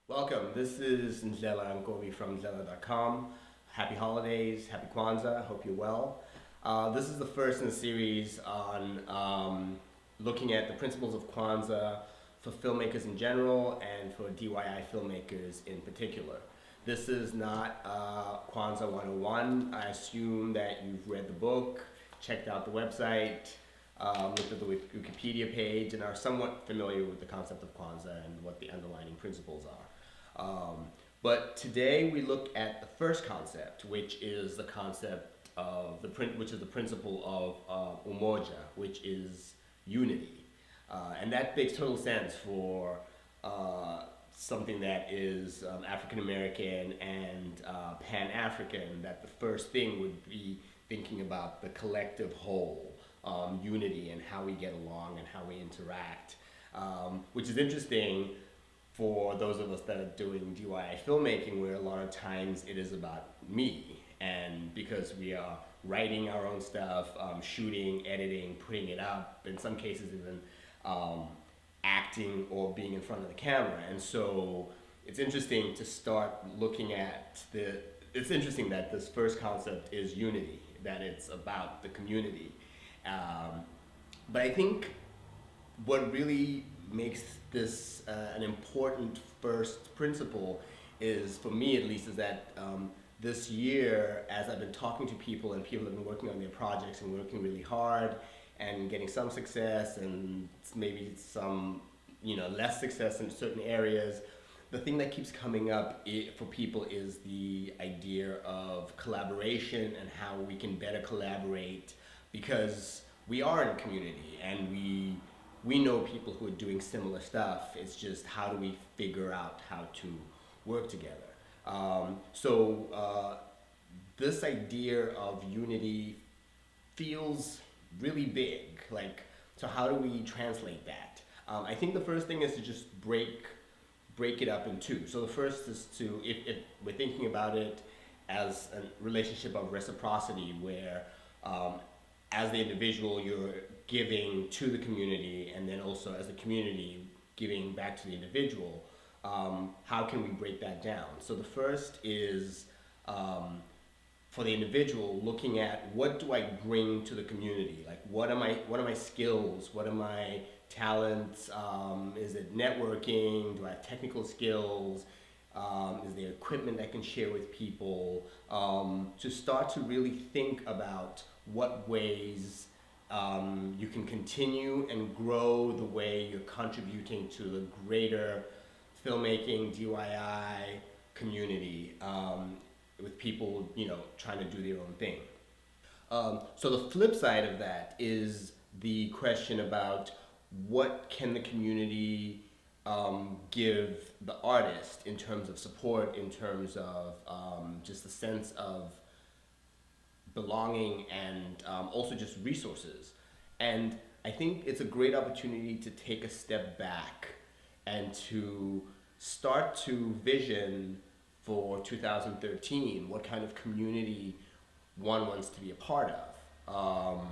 Welcome. This is Nzela Ngobi from Nzela.com. Happy holidays, happy Kwanzaa. Hope you're well. This is the first in a series on looking at the principles of Kwanzaa for filmmakers in general and for DIY filmmakers in particular. This is not Kwanzaa 101. I assume that you've read the book, checked out the website, looked at the Wikipedia page, and are somewhat familiar with the concept of Kwanzaa and what the underlying principles are. But today we look at the first concept, which is the concept of which is the principle of Umoja, which is unity, and that makes total sense for something that is African American and Pan African. That the first thing would be thinking about the collective whole, unity, and how we get along and how we interact, which is interesting for those of us that are doing DIY filmmaking, where a lot of times it is about me. And because we are writing our own stuff, shooting, editing, putting it up, in some cases even acting or being in front of the camera. And so it's interesting to start looking at it's interesting that this first concept is unity, that it's about the community. But I think what really makes this an important first principle is, for me at least, is that this year, as I've been talking to people and people have been working on their projects and working really hard and getting some success and maybe some less success in certain areas, the thing that keeps coming up for people is the idea of collaboration and how we can better collaborate, because we are in a community and we know people who are doing similar stuff. It's just, how do we figure out how to work together? So this idea of unity feels really big. So how do we translate that? I think the first thing is to just break it up in two. So the first is to, if we're thinking about it as a relationship of reciprocity, where as the individual you're giving to the community, and then also as the community giving back to the individual, how can we break that down? So the first is, for the individual, looking at, what do I bring to the community? Like, what are my skills? What are my talents? Is it networking? Do I have technical skills? Is there equipment I can share with people? To start to really think about what ways you can continue and grow the way you're contributing to the greater filmmaking DIY community, with people trying to do their own thing. So the flip side of that is the question about, what can the community give the artist in terms of support, in terms of just a sense of belonging, and also just resources. And I think it's a great opportunity to take a step back and to start to vision for 2013 what kind of community one wants to be a part of.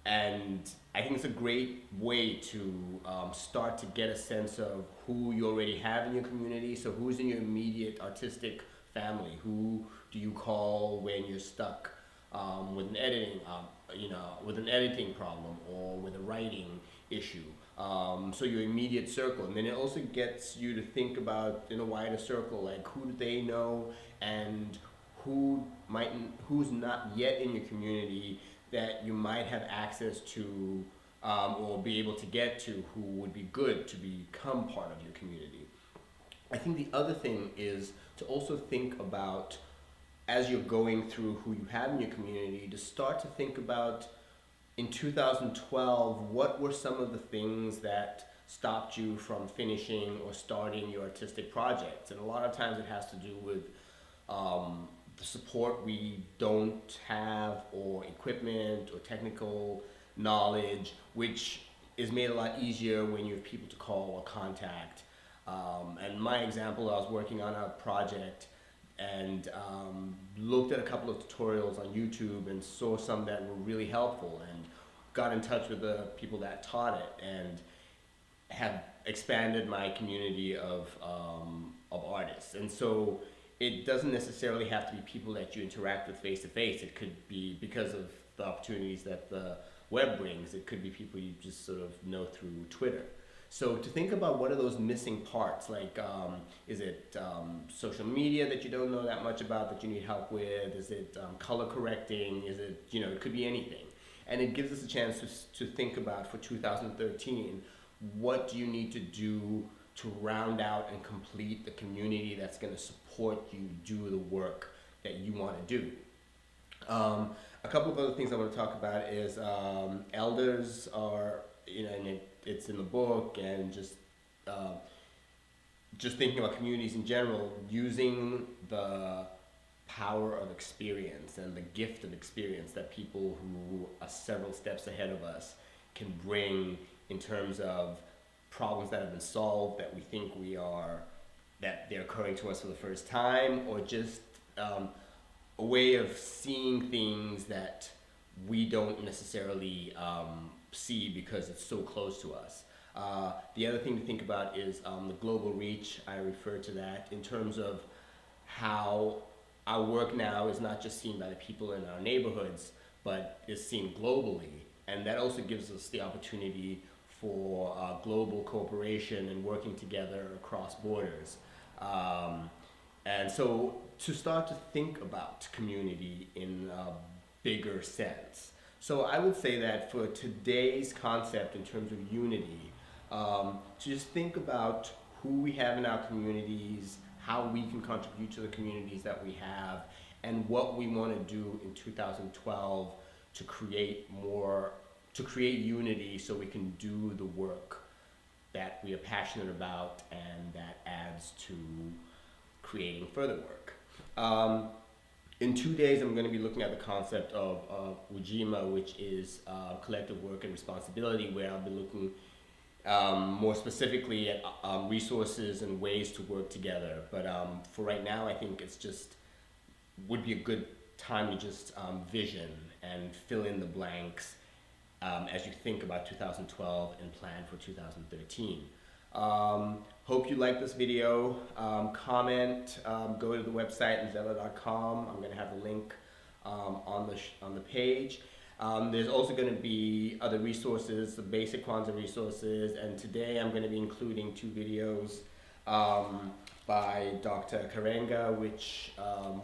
And I think it's a great way to start to get a sense of who you already have in your community. So who's in your immediate artistic family? Who do you call when you're stuck with an editing problem or with a writing issue? So your immediate circle, and then it also gets you to think about, in a wider circle, like, who do they know, and who's not yet in your community that you might have access to, or be able to get to, who would be good to become part of your community. I think the other thing is to also think about, as you're going through who you have in your community, to start to think about, in 2012, what were some of the things that stopped you from finishing or starting your artistic projects? And a lot of times it has to do with the support we don't have, or equipment or technical knowledge, which is made a lot easier when you have people to call or contact. And my example, I was working on a project and looked at a couple of tutorials on YouTube and saw some that were really helpful, and got in touch with the people that taught it. And have expanded my community of artists. And so it doesn't necessarily have to be people that you interact with face to face. It could be because of the opportunities that the web brings. It could be people you just sort of know through Twitter. So to think about what are those missing parts, like is it social media that you don't know that much about that you need help with? Is it color correcting? Is it, you know, it could be anything. And it gives us a chance to think about for 2013, what do you need to do to round out and complete the community that's going to support you do the work that you want to do. A couple of other things I want to talk about is elders are, you know, and it's in the book, and just thinking about communities in general, using the power of experience and the gift of experience that people who are several steps ahead of us can bring in terms of problems that have been solved that we think that they're occurring to us for the first time, or just a way of seeing things that we don't necessarily see because it's so close to us. The other thing to think about is the global reach. I refer to that in terms of how our work now is not just seen by the people in our neighborhoods, but is seen globally. And that also gives us the opportunity for global cooperation and working together across borders. And so to start to think about community in a bigger sense. So I would say that for today's concept in terms of unity, to just think about who we have in our communities, how we can contribute to the communities that we have, and what we want to do in 2012 to create unity so we can do the work that we are passionate about and that adds to creating further work. In 2 days, I'm going to be looking at the concept of Ujima, which is collective work and responsibility, where I'll be looking more specifically at resources and ways to work together. But for right now, I think would be a good time to just vision and fill in the blanks as you think about 2012 and plan for 2013. Hope you like this video. Comment, go to the website nzella.com. I'm going to have the link on the page. There's also going to be other resources, the basic Kwanzaa resources, and today I'm going to be including 2 videos by Dr. Karenga, which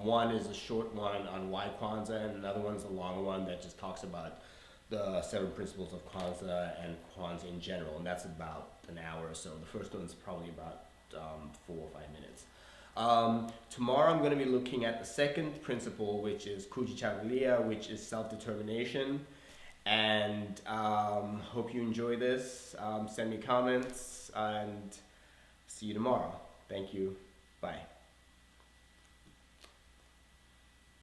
one is a short one on why Kwanzaa, and another one's a long one that just talks about the 7 principles of Kwanzaa and Kwanzaa in general, and that's about an hour or so. The first one's probably about 4 or 5 minutes. Tomorrow I'm going to be looking at the 2nd principle, which is kujichagulia, which is self-determination, and hope you enjoy this. Send me comments, and see you tomorrow. Thank you. Bye.